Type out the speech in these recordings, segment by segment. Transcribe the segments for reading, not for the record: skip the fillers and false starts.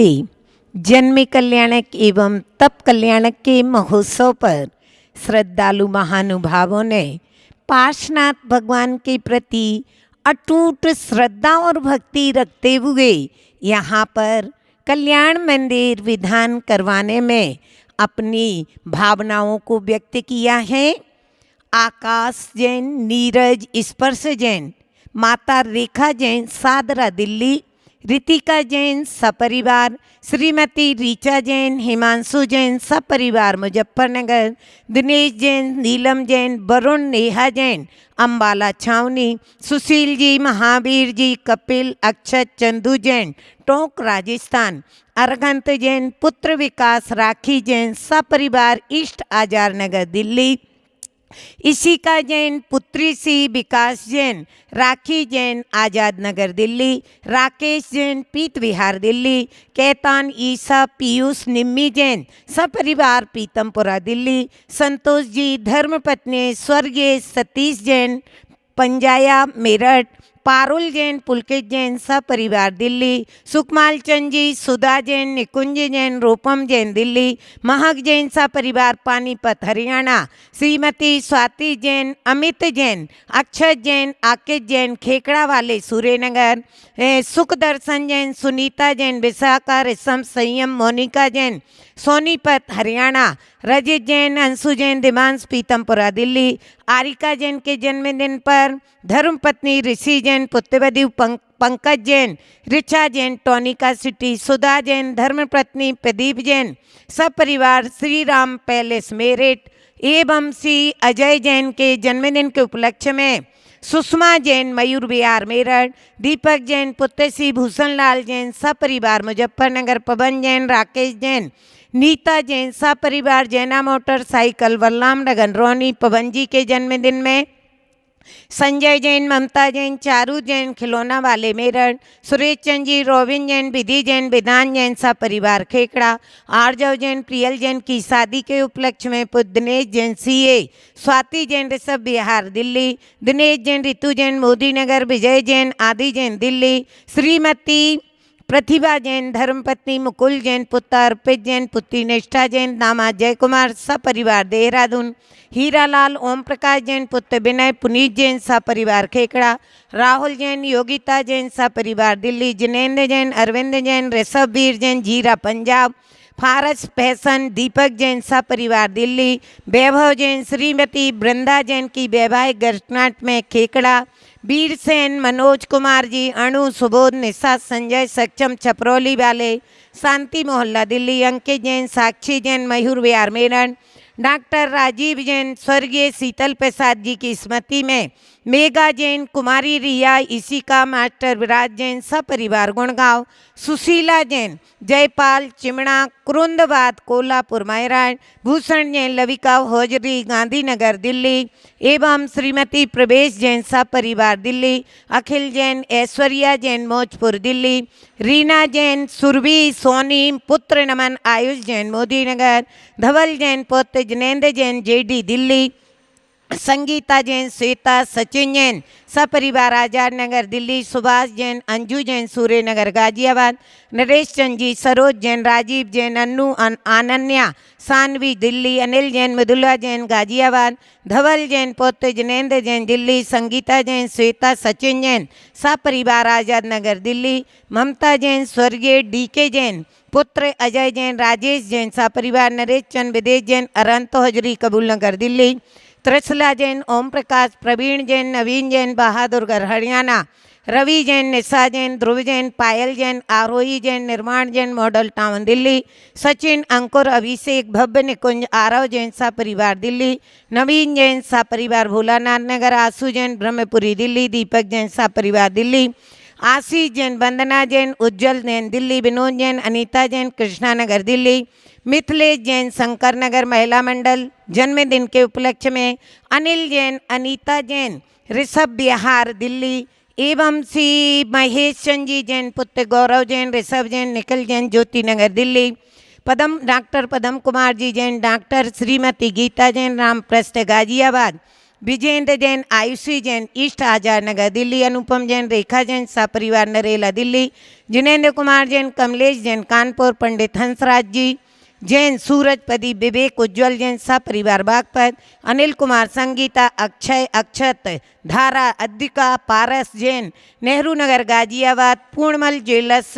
जन्म कल्याणक एवं तप कल्याणक के महोत्सव पर श्रद्धालु महानुभावों ने पार्श्वनाथ भगवान के प्रति अटूट श्रद्धा और भक्ति रखते हुए यहाँ पर कल्याण मंदिर विधान करवाने में अपनी भावनाओं को व्यक्त किया है। आकाश जैन, नीरज स्पर्श जैन, माता रेखा जैन सादरा दिल्ली, रितिका जैन सपरिवार, श्रीमती रीचा जैन, हिमांशु जैन सपरिवार मुजफ्फरनगर, दिनेश जैन, नीलम जैन, वरुण नेहा जैन अम्बाला छावनी, सुशील जी, महावीर जी, कपिल, अक्षत, चंदू जैन टोंक राजस्थान, अरगंत जैन, पुत्र विकास, राखी जैन सपरिवार ईस्ट आजार नगर दिल्ली, इशिका जैन, पुत्री सी, विकास जैन, राखी जैन आज़ाद नगर दिल्ली, राकेश जैन पीत विहार दिल्ली, कैतान ईसा, पीयूष निम्मी जैन सपरिवार पीतमपुरा दिल्ली, संतोष जी धर्मपत्नी स्वर्गीय सतीश जैन पंजाया मेरठ, पारुल जैन, पुलकित जैन सपरिवार दिल्ली, सुकमाल चंद जी, सुधा जैन, निकुंज जैन, रूपम जैन दिल्ली, महक जैन सपरिवार पानीपत हरियाणा, श्रीमती स्वाति जैन, अमित जैन, अक्षत जैन, आकित जैन खेकड़ा वाले सूर्यनगर, सुख दर्शन जैन, सुनीता जैन विशाखा, रेशम संयम, मोनिका जैन सोनीपत हरियाणा, रजित जैन, अंशु जैन दिमांश पीतमपुरा दिल्ली, आरिका जैन के जन्मदिन पर धर्मपत्नी ऋषि जैन, पुत्रवधू पंकज जैन, ऋचा जैन टोनिका सिटी, सुधा जैन धर्मपत्नी प्रदीप जैन सपरिवार श्री राम पैलेस मेरठ, एवं श्री अजय जैन के जन्मदिन के उपलक्ष्य में सुषमा जैन मयूर विहार मेरठ, दीपक जैन, पुत्र श्री भूषण लाल जैन सपरिवार मुजफ्फरनगर, पवन जैन, राकेश जैन, नीता जैन सपरिवार जैना मोटर साइकिल वल्लाम नगर रोनी, पवन जी के जन्मदिन में संजय जैन, ममता जैन, चारू जैन खिलौना वाले मेरठ, सुरेश चंद जी, रोविन जैन, विधि जैन, विधान जैन सपरिवार खेकड़ा, आरजव जैन, प्रियल जैन की शादी के उपलक्ष्य में दिनेश जैन सीए, स्वाति जैन ऋषभ विहार दिल्ली, दिनेश जैन, ऋतु जैन मोदी नगर, विजय जैन आदि जैन दिल्ली, श्रीमती प्रतिभा जैन धर्मपत्नी मुकुल जैन, पुत्र अर्पित जैन, पुत्री निष्ठा जैन, दामाद जय कुमार सपरिवार देहरादून, हीरालाल ओम प्रकाश जैन, पुत्र विनय, पुनीत जैन सपरिवार खेकड़ा, राहुल जैन, योगिता जैन सपरिवार दिल्ली, जिनेन्द्र जैन, अरविंद जैन, ऋषभ वीर जैन जीरा पंजाब, फारस फैशन, दीपक जैन सपरिवार दिल्ली, वैभव जैन, श्रीमती वृंदा जैन की वैवाहिक गर्भनाट में खेकड़ा, वीर सेन, मनोज कुमार जी, अणु, सुबोध, निशा, संजय सक्षम छपरौली वाले, शांति मोहल्ला दिल्ली, अंकित जैन, साक्षी जैन मयूर विहार मेरठ, डॉक्टर राजीव जैन स्वर्गीय शीतल प्रसाद जी की स्मृति में, मेघा जैन, कुमारी रिया, इशिका, मास्टर विराज जैन सपरिवार गुड़गांव, सुशीला जैन, जयपाल चिमड़ा, कुरुंदबाद कोल्हापुर मेरठ, भूषण जैन, लविका होजरी गांधीनगर दिल्ली, एवं श्रीमती प्रवेश जैन सपरिवार दिल्ली, अखिल जैन, ऐश्वर्या जैन मौजपुर दिल्ली, रीना जैन, सुरभि सोनी, पुत्र नमन आयुष जैन मोदी नगर, धवल जैन पुत्र जिनेन्द्र जैन जेडी दिल्ली, संगीता जैन, श्वेता, सचिन जैन सपरिवार आजाद नगर दिल्ली, सुभाष जैन, अंजू जैन सूर्यनगर गाजियाबाद, नरेश चंद जी, सरोज जैन, राजीव जैन, अन्नू आनन्या सानवी दिल्ली, अनिल जैन, मृदुला जैन गाजियाबाद, धवल जैन पुत्र जिनेन्द्र जैन दिल्ली, संगीता जैन, श्वेता, सचिन जैन सपरिवार आजाद नगर दिल्ली, ममता जैन, स्वर्गीय डीके जैन, पुत्र अजय जैन, राजेश जैन सपरिवार, नरेश चंद, विदेश जैन, अरंत हजरी कबूल नगर दिल्ली, त्रिशला जैन, ओम प्रकाश, प्रवीण जैन, नवीन जैन बहादुरगढ़ हरियाणा, रवि जैन, निशा जैन, ध्रुव जैन, पायल जैन, आरोही जैन, निर्माण जैन मॉडल टाउन दिल्ली, सचिन, अंकुर, अभिषेक, भव्य, निकुंज, आरव जैन सपरिवार दिल्ली, नवीन जैन सपरिवार भोलानाथ नगर, आशु जैन ब्रह्मपुरी दिल्ली, दीपक जैन सपरिवार दिल्ली, आशीष जैन, वंदना जैन, उज्जवल जैन दिल्ली, विनोद जैन, अनीता जैन कृष्णा नगर दिल्ली, मिथिलेश जैन शंकर नगर महिला मंडल जन्मदिन के उपलक्ष्य में, अनिल जैन, अनीता जैन ऋषभ विहार दिल्ली, एवं श्री महेश चंद जी जैन, पुत्र गौरव जैन, ऋषभ जैन, निखिल जैन ज्योति नगर Delhi, doctor Padam Kumar ji Jain, doctor Shrimati Geeta Jain Ramprastha Ghaziabad, Vijendra Jain, Ayushi Jain, east Azad Nagar Delhi, अनुपम जैन, रेखा जैन, सपरिवार नरेला दिल्ली, जिनेंद्र कुमार जैन, कमलेश जैन, कानपुर, पंडित हंसराज जी जैन, सूरज प्रदीप, विवेक उज्ज्वल जैन, सपरिवार बागपत, अनिल कुमार, संगीता, अक्षय, अक्षत, धारा, अद्विका, पारस जैन, नेहरू नगर गाजियाबाद, पूर्णमल ज्वेलर्स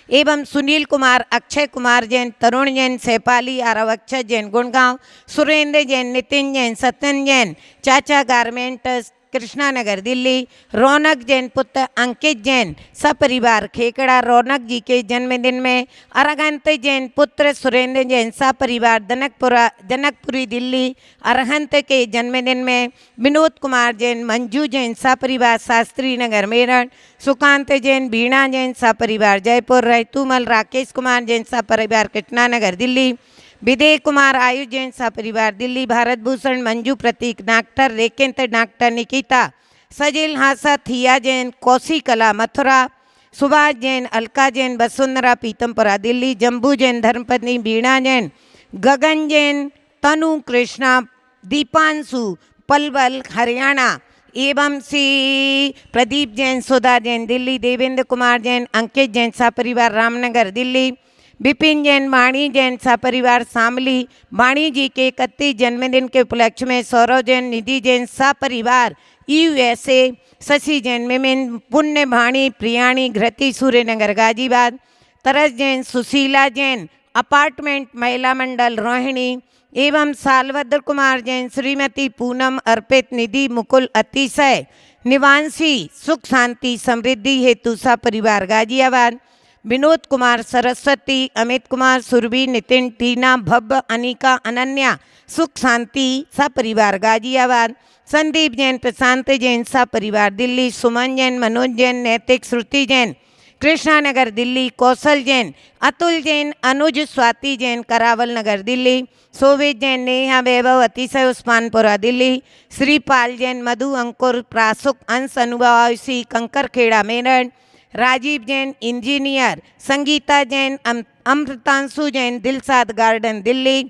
एवं सुनील कुमार, अक्षय कुमार जैन, तरुण जैन, सैपाली, आरव अक्षय जैन, गुड़गांव, सुरेंद्र जैन, नितिन जैन, सत्यन जैन, चाचा गारमेंट्स, कृष्णा नगर दिल्ली, रौनक जैन, पुत्र अंकित जैन, सपरिवार खेकड़ा, रौनक जी के जन्मदिन में अरहंत जैन, पुत्र सुरेंद्र जैन, सपरिवार जनकपुरी दिल्ली, अरहंत के जन्मदिन में विनोद कुमार जैन, मंजू जैन, सपरिवार शास्त्री नगर मेरठ, सुकांत जैन, बीणा जैन, सपरिवार जयपुर, रैतुमल राकेश कुमार जैन, सपरिवार कृष्णा नगर दिल्ली, विदय कुमार आयुष जैन, सपरिवार दिल्ली, भारत भूषण, मंजू प्रतीक डॉक्टर, रेकेंत डॉक्टर, निकिता, सजिल हासा, थिया जैन, कौशी कला मथुरा, सुभाष जैन, अलका जैन, वसुंधरा पीतमपुरा दिल्ली, जम्बू जैन, धर्मपत्नी बीणा जैन, गगन जैन, तनु कृष्णा, दीपांशु पलवल हरियाणा एवं श्री प्रदीप जैन, सुधा जैन दिल्ली, देवेंद्र कुमार जैन, अंकित जैन, सपरिवार रामनगर दिल्ली, विपिन जैन, वाणी जैन, सपरिवार शामली, वाणी जी के 31 जन्मदिन के उपलक्ष्य में सौरव जैन, निधि जैन, सपरिवार USA, शशि जैन, मिमिन, पुण्य भाणी, प्रियाणी, घृति, सूर्यनगर गाजीबाद, तरस जैन, सुशीला जैन, अपार्टमेंट महिला मंडल रोहिणी एवं सालभद्र कुमार जैन, श्रीमती पूनम, अर्पित, निधि, मुकुल, अतिशय, निवांशी, सुख शांति समृद्धि हेतु सपरिवार गाजियाबाद, विनोद कुमार, सरस्वती, अमित कुमार, सुरभि, नितिन, टीना, भव्य, अनिका, अनन्या, सुख शांति सपरिवार गाजियाबाद, संदीप जैन, प्रशांत जैन, सपरिवार दिल्ली, सुमन जैन, मनोज जैन, नैतिक, श्रुति जैन, कृष्णा नगर दिल्ली, कौशल जैन, अतुल जैन, अनुज, स्वाति जैन, करावल नगर दिल्ली, शोभित जैन, नेहा, वैभव, अतिशय, उस्मानपुरा दिल्ली, श्रीपाल जैन, मधु, अंकुर, प्रासुक, अंश, अनुभव, आयुषी, कंकरखेड़ा मेरठ, राजीव जैन, इंजीनियर, संगीता जैन, अमृतांशु जैन, दिलसाद गार्डन दिल्ली,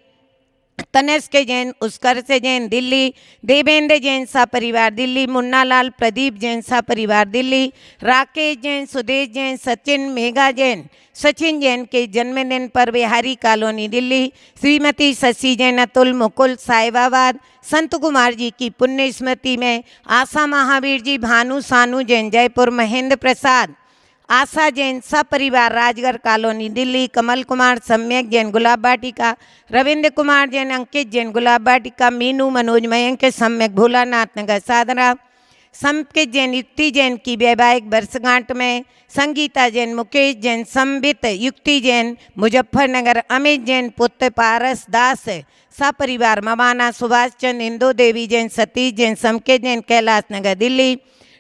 तनस्क जैन, उत्कर्ष जैन दिल्ली, देवेंद्र जैन, सपरिवार दिल्ली, मुन्नालाल, प्रदीप जैन, सपरिवार दिल्ली, राकेश जैन, सुदेश जैन, सचिन, मेघा जैन, सचिन जैन के जन्मदिन पर बिहारी कॉलोनी दिल्ली, श्रीमती शशि जैन, अतुल, मुकुल, साहिबाबाद, संत कुमार जी की पुण्य स्मृति में आशा महावीर जी, भानु, सानू जैन, जयपुर, महेंद्र प्रसाद, आशा जैन, सपरिवार राजगढ़ कॉलोनी दिल्ली, कमल कुमार, सम्यक जैन, गुलाब वाटिका, रविंद्र कुमार जैन, अंकित जैन, गुलाब वाटिका, मीनू, मनोज, मयंक, सम्यक, भोलानाथ नगर सादरा, संकित जैन, युक्ति जैन की वैवाहिक वर्षगांठ में, संगीता जैन, मुकेश जैन, संबित, युक्ति जैन, मुजफ्फरनगर, अमित जैन, पुत्र पारस दास, सपरिवार मवाना, सुभाष चंद्र, इंदो देवी जैन, सतीश जैन, समकेत जैन, कैलाश नगर दिल्ली,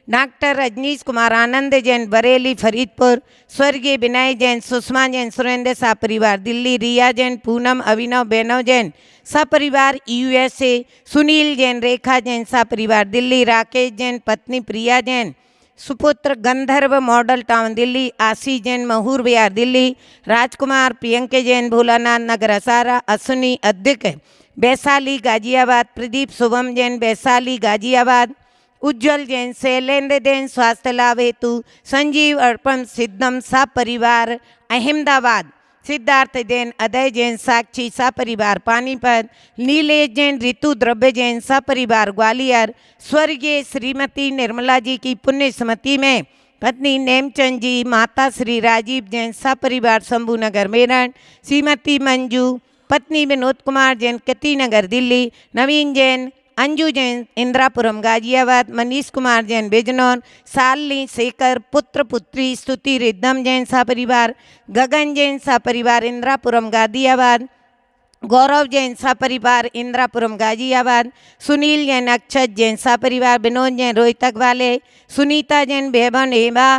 डॉक्टर रजनीश कुमार, आनंद जैन, बरेली फरीदपुर, स्वर्गीय विनय जैन, सुषमा जैन, सुरेंद्र, सपरिवार दिल्ली, रिया जैन, पूनम, अभिनव, बेनव जैन, सपरिवार USA, सुनील जैन, रेखा जैन, सपरिवार दिल्ली, राकेश जैन, पत्नी प्रिया जैन, सुपुत्र गंधर्व मॉडल टाउन दिल्ली, आशीष जैन, महूर बिहार दिल्ली, राजकुमार, प्रियंका जैन, भोलानाथ नगर असारा, अश्विनी, अद्विक, वैशाली गाजियाबाद, प्रदीप, शुभम जैन, वैशाली गाजियाबाद, उज्जवल जैन, शैलेंद्र जैन, स्वास्थ्य लाभ हेतु, संजीव, अर्पण, सिद्धम, सपरिवार अहमदाबाद, सिद्धार्थ जैन, अदय जैन, साक्षी, सपरिवार पानीपत, नीलेश जैन, ऋतु, द्रव्य जैन, सपरिवार ग्वालियर, स्वर्गीय श्रीमती निर्मला जी की पुण्य स्मृति में पत्नी नेमचंद जी, माता श्री राजीव जैन, सपरिवार शंभू नगर मेरठ, श्रीमती मंजू, पत्नी विनोद कुमार जैन, कती नगर दिल्ली, नवीन जैन, अंजू जैन, इंदिरापुरम गाजियाबाद, मनीष कुमार जैन, बिजनौर, सालनी शेखर, पुत्र पुत्री, स्तुति, रिद्धम जैन, सपरिवार, गगन जैन, सपरिवार, इंदिरापुरम गाजियाबाद, गौरव जैन, सपरिवार, इंदिरापुरम गाजियाबाद, सुनील जैन, अक्षत जैन, सपरिवार, विनोद जैन, रोहतक वाले, सुनीता जैन, बेबन एवा,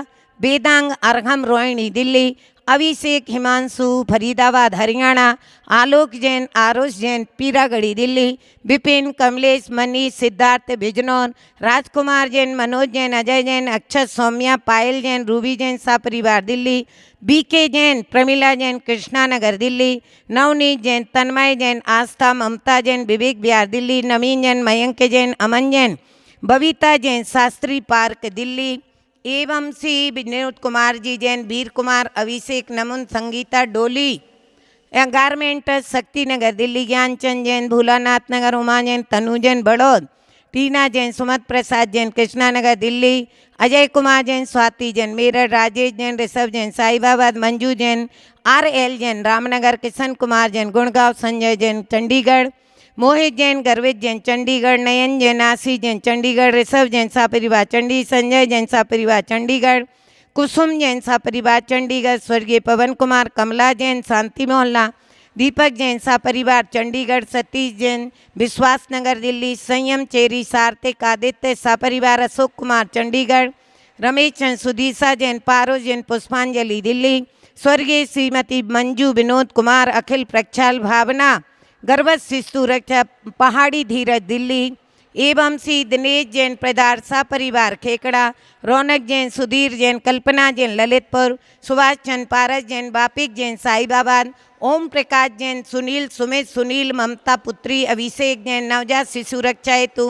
वेदांग अर्घम रोहिणी दिल्ली, अभिषेक हिमांशु फरीदाबाद हरियाणा, आलोक जैन आरुष जैन पीरागढ़ी दिल्ली, विपिन कमलेश मनीष सिद्धार्थ बिजनौर, राजकुमार जैन मनोज जैन अजय जैन अक्षत सौम्या पायल जैन रूबी जैन सापरिवार दिल्ली, बीके जैन प्रमिला जैन कृष्णानगर दिल्ली, नवनीत जैन तन्मय जैन आस्था ममता जैन विवेक बिहार दिल्ली, नवीन जैन मयंक जैन अमन जैन बबीता जैन शास्त्री पार्क दिल्ली, एवं श्री विनोद कुमार जी जैन वीर कुमार अभिषेक नमुन संगीता डोली गारमेंट शक्ति नगर दिल्ली, ज्ञानचंद जैन भोलानाथ नगर, उमा जैन तनु जैन बड़ौद, टीना जैन सुमत प्रसाद जैन कृष्णानगर दिल्ली, अजय कुमार जैन स्वाति जैन मेरठ, राजेश जैन ऋषभ जैन साहिबाबाद, मंजू जैन RL जैन रामनगर, किशन कुमार जैन गुड़गांव, संजय जैन चंडीगढ़, मोहित जैन गर्वित जैन चंडीगढ़, नयन जैन आशी जैन चंडीगढ़, ऋषभ जैन सापरिवार चंडी, संजय जैन सापरिवार चंडीगढ़, कुसुम जैन सापरिवार चंडीगढ़, स्वर्गीय पवन कुमार कमला जैन शांति मोहल्ला, दीपक जैन सापरिवार चंडीगढ़, सतीश जैन विश्वास नगर दिल्ली, संयम चेरी सार्थिक आदित्य सापरिवार अशोक कुमार चंडीगढ़, रमेश जैन सुधीसा जैन पारोज जैन पुष्पांजलि दिल्ली, स्वर्गीय श्रीमती मंजू विनोद कुमार अखिल प्रक्षाल भावना गर्भवत शिशु रक्षा पहाड़ी धीरज दिल्ली, एवं श्री दिनेश जैन प्रदार परिवार खेकड़ा, रौनक जैन सुधीर जैन कल्पना जैन ललितपुर, सुभाष चंद पारस जैन बापिक जैन साहिबाबाद, ओम प्रकाश जैन सुनील सुमित सुनील ममता पुत्री अभिषेक जैन नवजात शिशु रक्षा हेतु,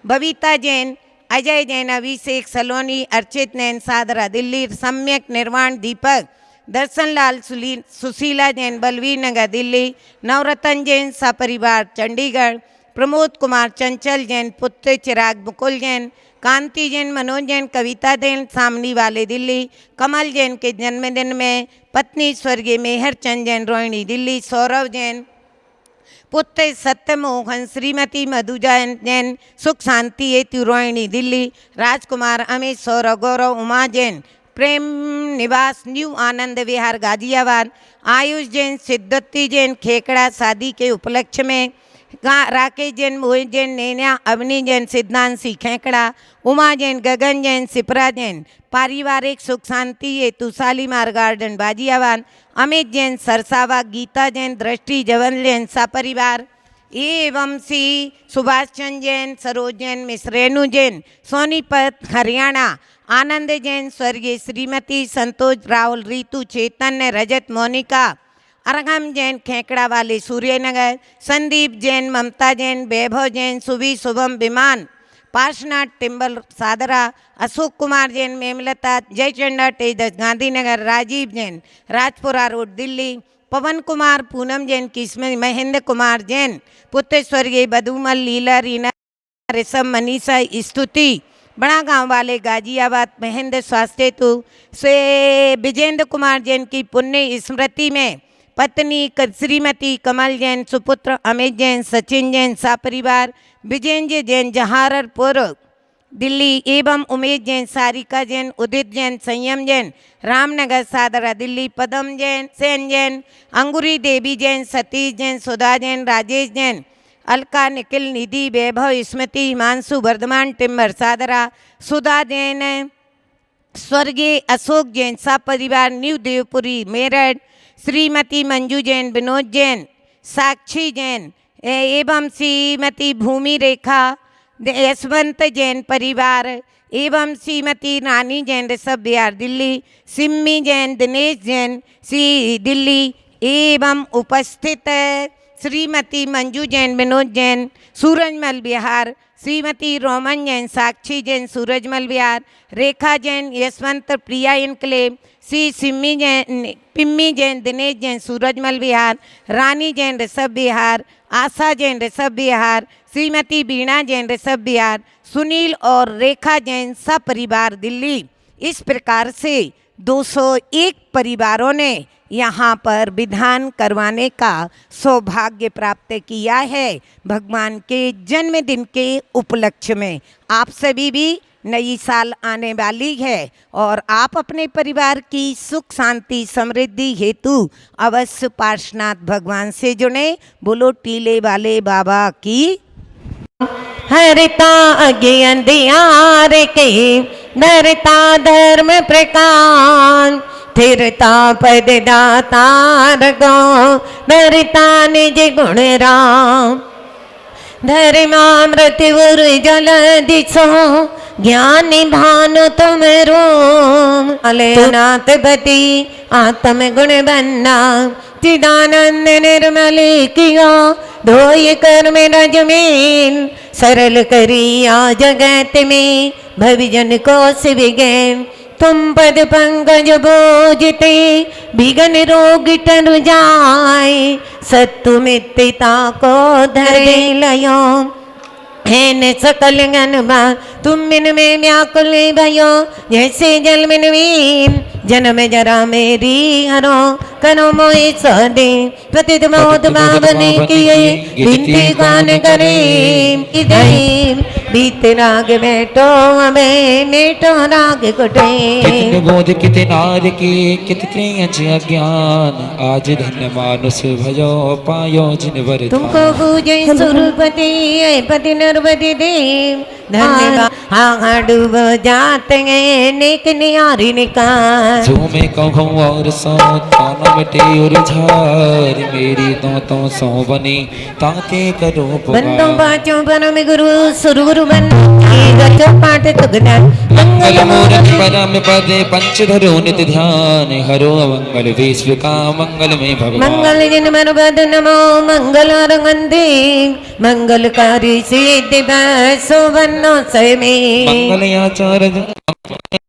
बबीता जैन अजय जैन अभिषेक सलोनी, अर्चित नैन सादरा दिल्ली, सम्यक निर्वाण दीपक दर्शन लाल सुशीला जैन बलवीर नगर दिल्ली, नवरत्न जैन सपरिवार चंडीगढ़, प्रमोद कुमार चंचल जैन पुत्र चिराग मुकुल जैन, कांति जैन मनोज जैन कविता जैन सामनी वाले दिल्ली, कमल जैन के जन्मदिन में पत्नी स्वर्गीय मेहर चंद जैन रोहिणी दिल्ली, सौरभ जैन पुत्र सत्यमोहन श्रीमती मधु जैन सुख शांति हेतु रोहिणी दिल्ली, राजकुमार अमित सौरभ गौरव उमा जैन प्रेम निवास न्यू आनंद विहार गाजियाबाद, आयुष जैन सिद्धति जैन खेकड़ा शादी के उपलक्ष्य में, राकेश जैन मोहित जैन नैना अवनी जैन सिद्धांशी खेकड़ा, उमा जैन गगन जैन सिपरा जैन पारिवारिक सुख शांति हेतु शालीमार गार्डन बाजियाबाद, अमित जैन सरसावा, गीता जैन दृष्टि जवन जैन सपरिवार, एवं श्री सुभाष चंद्र जैन सरोज जैन मिश्रेनु जैन सोनीपत हरियाणा, आनंद जैन स्वर्गीय श्रीमती संतोष राहुल रीतु चैतन्य रजत मोनिका, अरघम जैन खेकड़ा वाले सूर्यनगर, संदीप जैन ममता जैन वैभव जैन सुभी शुभम विमान पार्शनाथ टिम्बल सादरा, अशोक कुमार जैन मेमलता जयचंडा तेजस गांधीनगर, राजीव जैन राजपुरा रोड दिल्ली, पवन कुमार पूनम जैन किस्मत, महेंद्र कुमार जैन पुत्र स्वर्गीय बधूमल लीला रीना ऋषभ मनीषा स्तुति बड़ा गांव वाले गाजियाबाद, महेंद्र स्वास्थ्य हेतु से विजेंद्र कुमार जैन की पुण्य स्मृति में पत्नी श्रीमती कमल जैन सुपुत्र अमित जैन सचिन जैन सापरिवार, विजेंद्र जैन जहारपुर दिल्ली, एवं उमेश जैन सारिका जैन उदित जैन संयम जैन रामनगर सादरा दिल्ली, पदम जैन सेन जैन अंगुरी देवी जैन सतीश जैन सुधा जैन राजेश जैन अलका निखिल निधि वैभव स्मृति हिमांशु वर्धमान टिम्बर सादरा, सुधा जैन स्वर्गीय अशोक जैन सपरिवार न्यू देवपुरी मेरठ, श्रीमती मंजू जैन विनोद जैन साक्षी जैन एवं श्रीमती भूमि रेखा यशवंत जैन परिवार, एवं श्रीमती रानी जैन ऋषभ बिहार दिल्ली, सिम्मी जैन दिनेश जैन श्री दिल्ली, एवं उपस्थित श्रीमती मंजू जैन विनोद जैन सूरजमल बिहार, श्रीमती रोमन जैन साक्षी जैन सूरजमल बिहार, रेखा जैन यशवंत प्रिया इनक्लेव, श्री सिम्मी जैन पिम्मी जैन दिनेश जैन सूरजमल बिहार, रानी जैन ऋषभ बिहार, आशा जैन ऋषभ बिहार, श्रीमती बीणा जैन ऋषभ बिहार, सुनील और रेखा जैन सपरिवार दिल्ली। इस प्रकार से 201 परिवारों ने यहाँ पर विधान करवाने का सौभाग्य प्राप्त किया है भगवान के जन्मदिन के उपलक्ष्य में। आप सभी भी नई साल आने वाली है और आप अपने परिवार की सुख शांति समृद्धि हेतु अवश्य पार्श्वनाथ भगवान से जुड़े। बोलो टीले वाले बाबा की। हरता आगे अंधियार के धरता धर्म प्रकाश थिरता पद दातार गो धरता निज गुण राम धर्मामृत जल दिशो ज्ञानी भानु तुमरो नाथ बती आत्म गुण बन्ना चिदानंद निर्मल किया धोय कर्म रज में सरल करिया जगत में भविजन को शिविगें तुम पद पंकज बोझते विघन रोग टर जाए सत्तु मित्ता को धरे लयो हैन सकल गनबा तुम मिन में व्याकुल भयो जैसे जल मिन में जन्म जरा मेरी हरो कनो मोहि सदे प्रतित मोद बावने किए बिनती गान करे बीत राग बैठो हमें मेटो राग कुटे कितने बोध कितने नार के कितने अज्ञान आज धन्य मानुष भयो पायो जिन वर तुमको पूजे सुरपति पति नरपति देव धन्यवाद हाँ डूब जाते हैं नेक नियारी निकाल जो मैं कहूँ और सो ताना मिटे और झार मेरी तो सो बनी ताते करो बंदो बाचो परम गुरु सुरगुरु बन गचो पाठ तुगना मंगल मूर्ति परम पदे पंचधरो नित ध्यान हरो मंगल विश्व का मंगल में भगवान मंगल जिन मन बद नमो मंगल रंगंदे मंगलकारी सिद्धि बसो बन्नो सय में मंगल आचार्य